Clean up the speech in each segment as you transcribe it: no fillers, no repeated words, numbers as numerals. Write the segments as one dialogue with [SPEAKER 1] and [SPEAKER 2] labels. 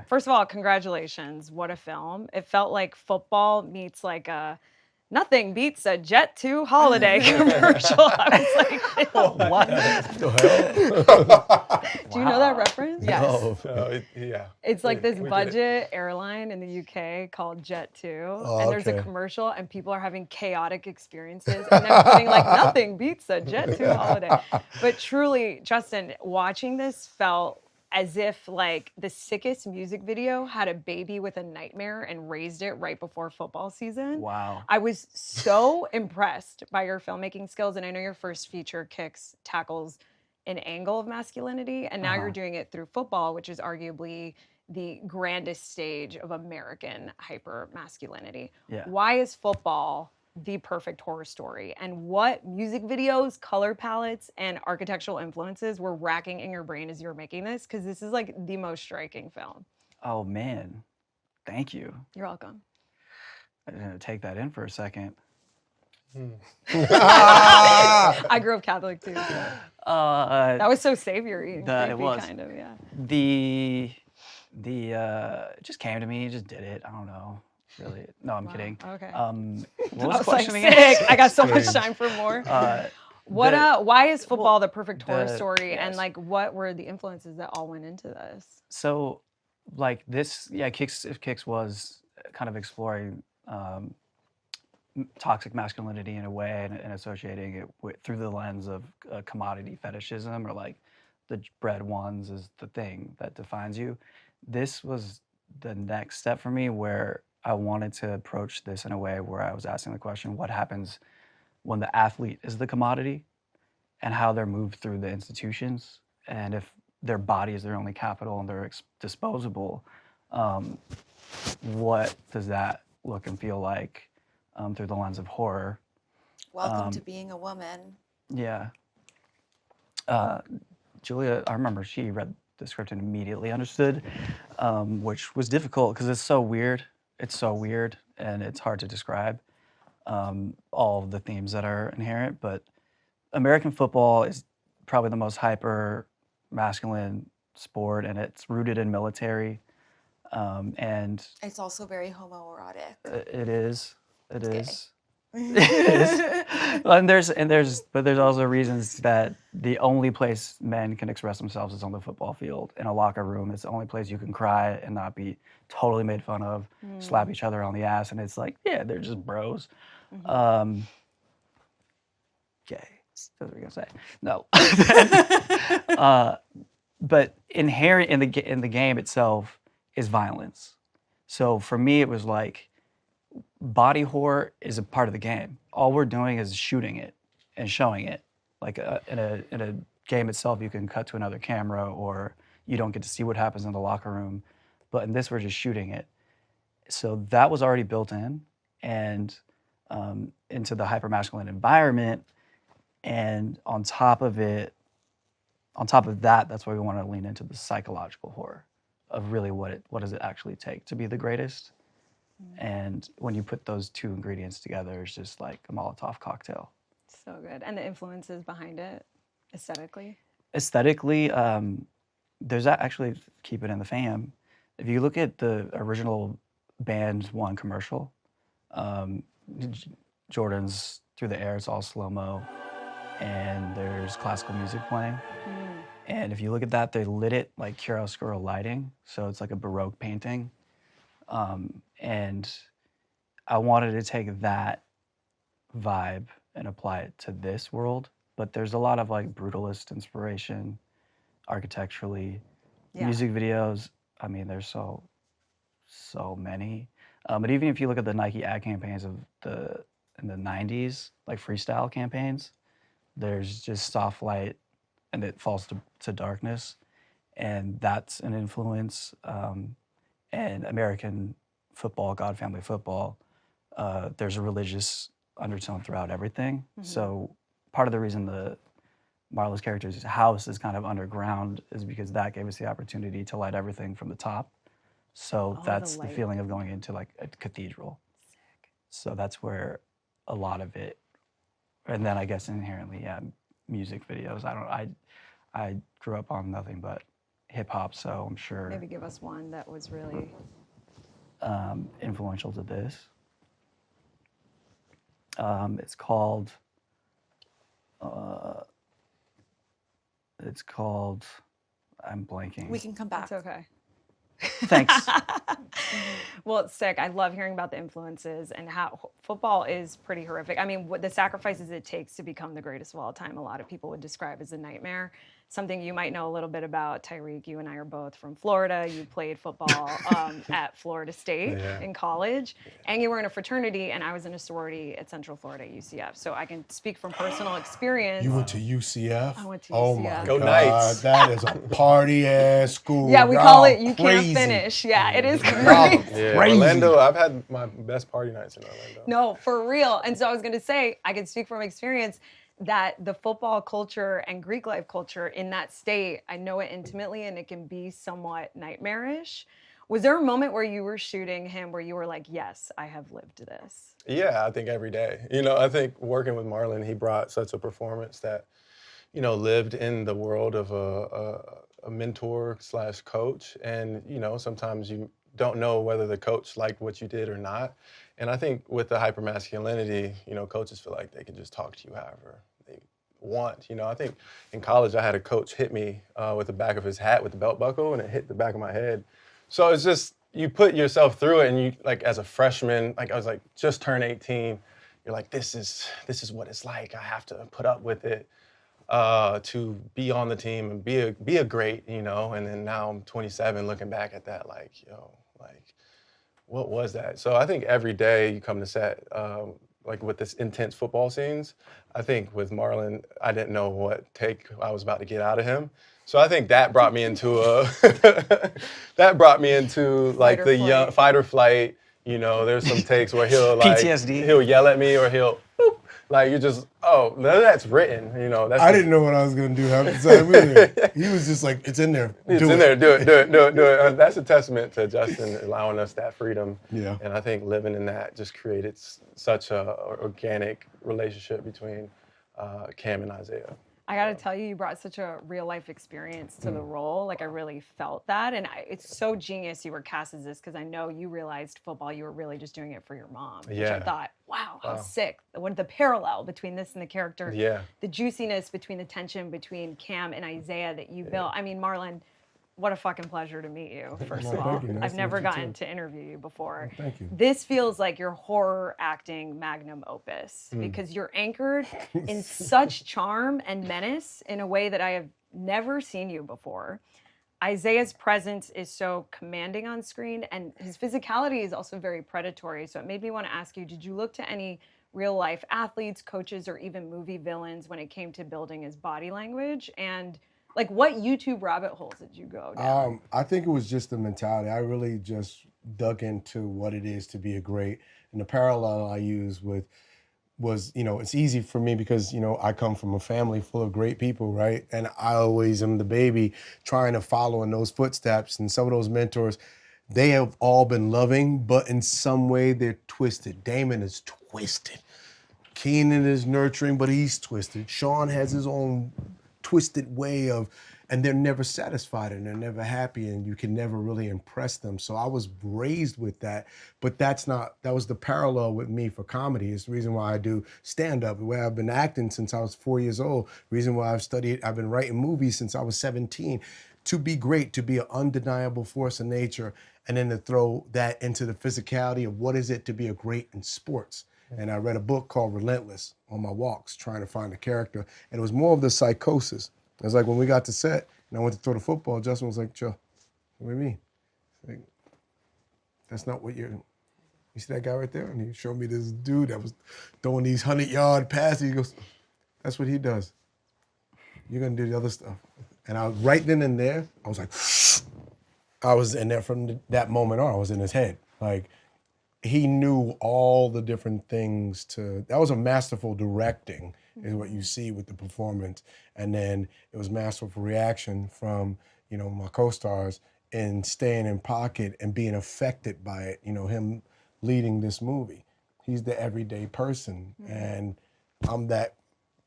[SPEAKER 1] First of all, congratulations. What a film. It felt like football meets like a nothing beats a Jet 2 holiday commercial. I was like,
[SPEAKER 2] What
[SPEAKER 3] the hell?
[SPEAKER 1] do you know that reference?
[SPEAKER 2] Yes.
[SPEAKER 3] No.
[SPEAKER 4] Yeah.
[SPEAKER 1] It's like this
[SPEAKER 4] We get it.
[SPEAKER 1] budget airline in the UK called Jet 2.
[SPEAKER 3] Oh,
[SPEAKER 1] and there's a
[SPEAKER 3] okay.
[SPEAKER 1] commercial and people are having chaotic experiences and they're putting like nothing beats a Jet 2 holiday. But truly, Justin, watching this felt as if like the sickest music video had a baby with a nightmare and raised it right before football season.
[SPEAKER 2] Wow.
[SPEAKER 1] I was so impressed by your filmmaking skills. And I know your first feature tackles an angle of masculinity. And now you're doing it through football, which is arguably the grandest stage of American hyper masculinity.
[SPEAKER 2] Yeah.
[SPEAKER 1] Why is football the perfect horror story? And what music videos, color palettes, and architectural influences were racking in your brain as you were making this? Because this is like the most striking film.
[SPEAKER 2] Oh man, thank you.
[SPEAKER 1] You're welcome.
[SPEAKER 2] I didn't take that in for a second.
[SPEAKER 1] I grew up Catholic too. So.
[SPEAKER 2] Uh,
[SPEAKER 1] That was so savory and
[SPEAKER 2] It
[SPEAKER 1] creepy,
[SPEAKER 2] was.
[SPEAKER 1] kind of, yeah.
[SPEAKER 2] It just came to me, just did it. I don't know, really. No, I'm kidding.
[SPEAKER 1] Okay.
[SPEAKER 2] What
[SPEAKER 1] I
[SPEAKER 2] was the
[SPEAKER 1] was like,
[SPEAKER 2] question
[SPEAKER 1] sick.
[SPEAKER 2] again?
[SPEAKER 1] I got so much time for more. Why is football the perfect horror
[SPEAKER 2] the-
[SPEAKER 1] story? And
[SPEAKER 2] yes.
[SPEAKER 1] like, what were the influences that all went into this?
[SPEAKER 2] So, like this, yeah, Kicks was kind of exploring toxic masculinity in a way and associating it through the lens of commodity fetishism, or like the bred ones is the thing that defines you. This was the next step for me, where I wanted to approach this in a way where I was asking the question, what happens when the athlete is the commodity, and how they're moved through the institutions, and if their body is their only capital and they're disposable, what does that look and feel like through the lens of horror?
[SPEAKER 5] Welcome to being a woman.
[SPEAKER 2] Yeah. Julia, I remember she read the script and immediately understood, which was difficult because it's so weird. It's so weird and it's hard to describe all of the themes that are inherent. But American football is probably the most hyper masculine sport, and it's rooted in military. And
[SPEAKER 5] It's also very homoerotic.
[SPEAKER 2] it is. It
[SPEAKER 5] It's
[SPEAKER 2] is. It is. But there's also reasons that the only place men can express themselves is on the football field, in a locker room. It's the only place you can cry and not be totally made fun of, slap each other on the ass, and it's like, yeah, they're just bros. Gay. That's what we're gonna say. No. But inherent in the game itself is violence. So for me, it was like, body horror is a part of the game. All we're doing is shooting it and showing it. Like in a game itself, you can cut to another camera, or you don't get to see what happens in the locker room. But in this, we're just shooting it. So that was already built in, and into the hypermasculine environment. And on top of that, that's why we want to lean into the psychological horror of really what does it actually take to be the greatest. And when you put those two ingredients together, it's just like a Molotov cocktail.
[SPEAKER 1] So good. And the influences behind it, aesthetically?
[SPEAKER 2] Aesthetically, there's actually, keep it in the fam. If you look at the original Band 1 commercial, Jordan's through the air, it's all slow-mo, and there's classical music playing. And if you look at that, they lit it like chiaroscuro lighting, so it's like a Baroque painting. And I wanted to take that vibe and apply it to this world, but there's a lot of like brutalist inspiration architecturally.
[SPEAKER 1] Yeah.
[SPEAKER 2] Music videos, I mean, there's so many. But even if you look at the Nike ad campaigns in the 90s, like freestyle campaigns, there's just soft light and it falls to darkness. And that's an influence. And American football, God Family football, there's a religious undertone throughout everything. So part of the reason Marlo's character's house is kind of underground is because that gave us the opportunity to light everything from the top. So that's the feeling of going into like a cathedral. Sick. So that's where a lot of it, and then I guess inherently, yeah, music videos. I grew up on nothing but hip hop, so I'm sure
[SPEAKER 1] Maybe give us one that was really.
[SPEAKER 2] influential to this. It's called. I'm blanking.
[SPEAKER 5] We can come back.
[SPEAKER 1] It's okay.
[SPEAKER 2] Thanks.
[SPEAKER 1] Well, it's sick. I love hearing about the influences and how football is pretty horrific. I mean, what the sacrifices it takes to become the greatest of all time, a lot of people would describe as a nightmare. Something you might know a little bit about, Tyreek. You and I are both from Florida. You played football at Florida State in college, and you were in a fraternity, and I was in a sorority at Central Florida, UCF. So I can speak from personal experience.
[SPEAKER 3] You went to UCF?
[SPEAKER 1] I went to
[SPEAKER 3] Oh
[SPEAKER 1] UCF.
[SPEAKER 3] my
[SPEAKER 4] Go
[SPEAKER 3] God,
[SPEAKER 4] Knights.
[SPEAKER 3] that is a party ass school.
[SPEAKER 1] Yeah, we
[SPEAKER 3] Y'all
[SPEAKER 1] call it you
[SPEAKER 3] crazy.
[SPEAKER 1] can't finish. Yeah, it is
[SPEAKER 3] Y'all
[SPEAKER 1] crazy.
[SPEAKER 4] Yeah,
[SPEAKER 3] crazy.
[SPEAKER 4] Orlando. I've had my best party nights in Orlando.
[SPEAKER 1] No, for real. And so I was going to say, I can speak from experience that the football culture and Greek life culture in that state, I know it intimately and it can be somewhat nightmarish. Was there a moment where you were shooting him where you were like, yes, I have lived this?
[SPEAKER 4] Yeah, I think every day. I think working with Marlon, he brought such a performance that, lived in the world of a mentor slash coach. And, sometimes you don't know whether the coach liked what you did or not. And I think with the hypermasculinity, coaches feel like they can just talk to you however they want. I think in college I had a coach hit me with the back of his hat with the belt buckle, and it hit the back of my head. So it's just, you put yourself through it, and you, like, as a freshman, like I was like just turned 18, you're like, this is what it's like. I have to put up with it to be on the team and be a great, and then now I'm 27 looking back at that like, what was that? So I think every day you come to set, like with this intense football scenes, I think with Marlon, I didn't know what take I was about to get out of him. So I think that brought me into like
[SPEAKER 1] Fight or
[SPEAKER 4] the young
[SPEAKER 1] flight.
[SPEAKER 4] fight or flight. There's some takes where he'll like
[SPEAKER 2] PTSD.
[SPEAKER 4] he'll yell at me or he'll boop, like you just that's written. That's
[SPEAKER 3] I didn't know what I was gonna do half the time either. He was just like, it's in there.
[SPEAKER 4] It's
[SPEAKER 3] Do
[SPEAKER 4] in
[SPEAKER 3] it.
[SPEAKER 4] there. Do it. That's a testament to Justin allowing us that freedom.
[SPEAKER 3] Yeah.
[SPEAKER 4] And I think living in that just created such a organic relationship between Cam and Isaiah.
[SPEAKER 1] I got to tell you, you brought such a real life experience to the role. Like I really felt that. And it's so genius you were cast as this because I know you realized football, you were really just doing it for your mom. Which I
[SPEAKER 4] Yeah.
[SPEAKER 1] thought, wow, how sick. What the parallel between this and the character.
[SPEAKER 4] Yeah.
[SPEAKER 1] The juiciness between the tension between Cam and Isaiah that you built. I mean, Marlon, what a fucking pleasure to meet you, first of
[SPEAKER 3] Well,
[SPEAKER 1] all.
[SPEAKER 3] thank you. Nice
[SPEAKER 1] I've
[SPEAKER 3] to
[SPEAKER 1] never
[SPEAKER 3] meet you,
[SPEAKER 1] gotten
[SPEAKER 3] too.
[SPEAKER 1] to interview you before.
[SPEAKER 3] Thank you.
[SPEAKER 1] This feels like your horror acting magnum opus because you're anchored in such charm and menace in a way that I have never seen you before. Isaiah's presence is so commanding on screen, and his physicality is also very predatory. So it made me want to ask you, did you look to any real life athletes, coaches, or even movie villains when it came to building his body language? And like, what YouTube rabbit holes did you go down?
[SPEAKER 3] I think it was just the mentality. I really just dug into what it is to be a great. And the parallel I use was, it's easy for me because, I come from a family full of great people, right? And I always am the baby trying to follow in those footsteps. And some of those mentors, they have all been loving, but in some way they're twisted. Damon is twisted. Keenan is nurturing, but he's twisted. Sean has his own twisted way of, and they're never satisfied and they're never happy and you can never really impress them. So I was raised with that, but that was the parallel with me for comedy. It's the reason why I do stand-up, the way I've been acting since I was 4 years old, reason why I've been writing movies since I was 17. To be great, to be an undeniable force of nature, and then to throw that into the physicality of what is it to be a great in sports. And I read a book called Relentless on my walks, trying to find a character. And it was more of the psychosis. It was like when we got to set and I went to throw the football, Justin was like, Joe, what do you mean? Like, that's not what you see that guy right there? And he showed me this dude that was throwing these 100-yard passes. He goes, that's what he does. You're gonna do the other stuff. And I was right then and there, I was like, I was in there from that moment on, I was in his head. Like, he knew all the different things that was a masterful directing is what you see with the performance. And then it was masterful reaction from, my co-stars and staying in pocket and being affected by it, him leading this movie. He's the everyday person and I'm that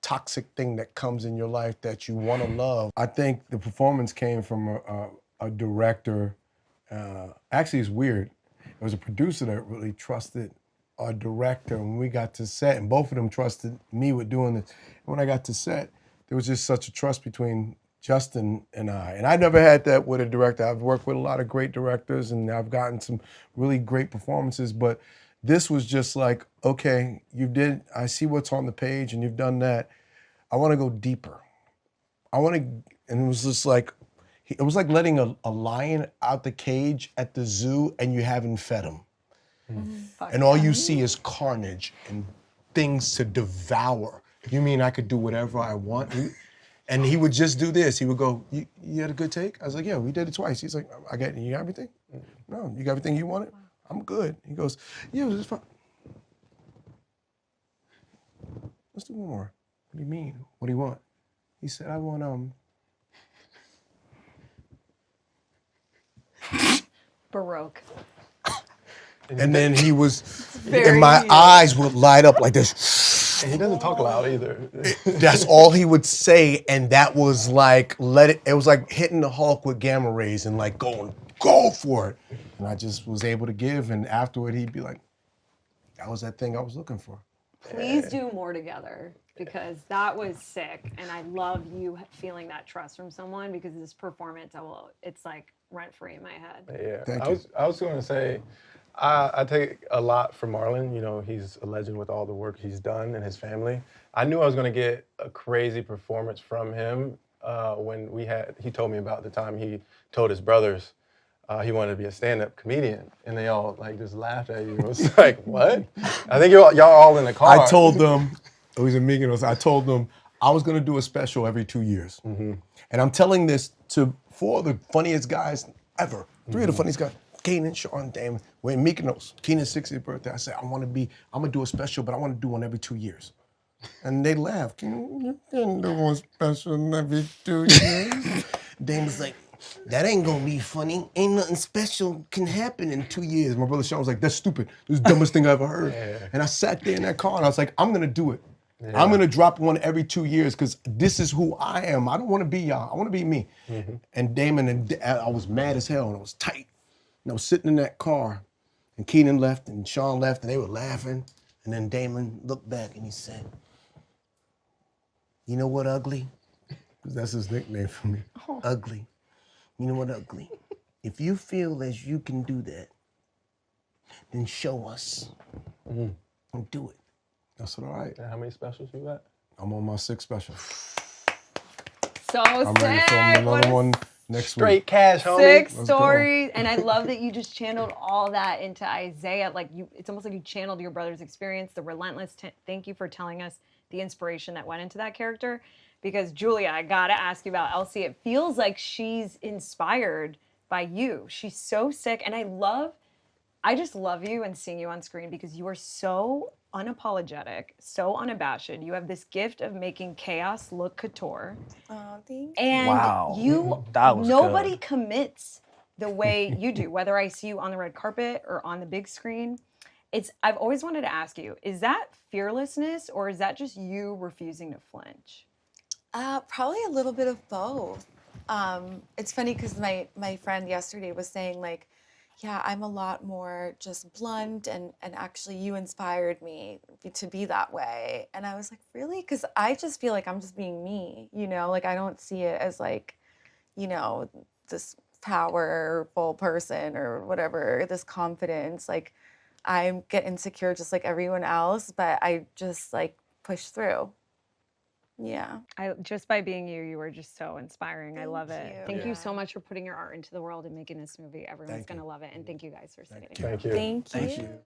[SPEAKER 3] toxic thing that comes in your life that you want to love. I think the performance came from a director. Actually, it's weird. It was a producer that really trusted our director when we got to set, and both of them trusted me with doing this. When I got to set, there was just such a trust between Justin and I. And I never had that with a director. I've worked with a lot of great directors, and I've gotten some really great performances, but this was just like, okay, I see what's on the page and you've done that. I want to go deeper. And it was just like, it was like letting a lion out the cage at the zoo and you haven't fed him. And all you see is carnage and things to devour. You mean I could do whatever I want? And he would just do this. He would go, you had a good take? I was like, yeah, we did it twice. He's like, you got everything? No, you got everything you wanted? I'm good. He goes, yeah, it was fine. Let's do one more. What do you mean? What do you want? He said, I want,
[SPEAKER 1] Baroque.
[SPEAKER 3] And then he was, and my eyes would light up like this.
[SPEAKER 4] And he doesn't talk loud either.
[SPEAKER 3] That's all he would say, and that was like, it was like hitting the Hulk with gamma rays and like go for it. And I just was able to give, and afterward he'd be like, that was that thing I was looking for.
[SPEAKER 1] Please do more together, because that was sick, and I love you feeling that trust from someone, because this performance, it's like rent-free in my head.
[SPEAKER 4] Yeah,
[SPEAKER 3] Thank you.
[SPEAKER 4] I was going to say, I take a lot from Marlon. You know, he's a legend with all the work he's done and his family. I knew I was going to get a crazy performance from him when he told me about the time he told his brothers he wanted to be a stand-up comedian, and they all like just laughed at you. It was like, what? I think y'all all in the car.
[SPEAKER 3] I told them, it was in Mykonos, I told them I was gonna do a special every 2 years. Mm-hmm. And I'm telling this to 4 of the funniest guys ever. 3 of the funniest guys, Kanan, Sean, Damon. We're in Mykonos, Kenan's 60th birthday. I said, I'm gonna do a special, but I wanna do one every 2 years. And they laughed. You can do one special every 2 years. Damon's like, that ain't gonna be funny. Ain't nothing special can happen in 2 years. My brother Sean was like, that's stupid. This is the dumbest thing I ever heard. Yeah. And I sat there in that car and I was like, I'm gonna do it. Yeah. I'm gonna drop one every 2 years because this is who I am. I don't wanna be y'all, I wanna be me. Mm-hmm. And Damon, I was mad as hell and I was tight. And I was sitting in that car and Keenan left and Sean left and they were laughing. And then Damon looked back and he said, you know what, Ugly? Because that's his nickname for me. Oh. Ugly. You know what, Ugly? If you feel as you can do that, then show us. Mm-hmm. And do it. I said, all right.
[SPEAKER 4] And how many specials you got?
[SPEAKER 3] I'm on my 6th special.
[SPEAKER 1] So
[SPEAKER 3] I'm ready to film another one next
[SPEAKER 4] Straight
[SPEAKER 3] week.
[SPEAKER 4] cash, homie.
[SPEAKER 1] 6
[SPEAKER 3] Let's
[SPEAKER 1] stories, and I love that you just channeled all that into Isaiah. Like it's almost like you channeled your brother's experience, the relentless. Thank you for telling us the inspiration that went into that character. Because Julia, I gotta ask you about Elsie. It feels like she's inspired by you. She's so sick, and I just love you and seeing you on screen because you are so unapologetic, so unabashed. You have this gift of making chaos look couture.
[SPEAKER 5] Oh, thank you.
[SPEAKER 1] And
[SPEAKER 2] Wow. That was
[SPEAKER 1] nobody
[SPEAKER 2] good.
[SPEAKER 1] commits the way you do, whether I see you on the red carpet or on the big screen. I've always wanted to ask you, is that fearlessness or is that just you refusing to flinch?
[SPEAKER 5] Probably a little bit of both. It's funny because my friend yesterday was saying like, yeah, I'm a lot more just blunt and actually you inspired me to be that way. And I was like, really? Because I just feel like I'm just being me, you know? Like I don't see it as like, you know, this powerful person or whatever, this confidence. Like I get insecure just like everyone else, but I just like push through. Yeah.
[SPEAKER 1] Just by being you, you were just so inspiring. I love it.
[SPEAKER 5] you.
[SPEAKER 1] Thank
[SPEAKER 5] Yeah.
[SPEAKER 1] you so much for putting your art into the world and making this movie. Everyone's going to love it. And thank you guys for sitting.
[SPEAKER 4] Thank you.
[SPEAKER 5] Thank you.
[SPEAKER 3] Thank you.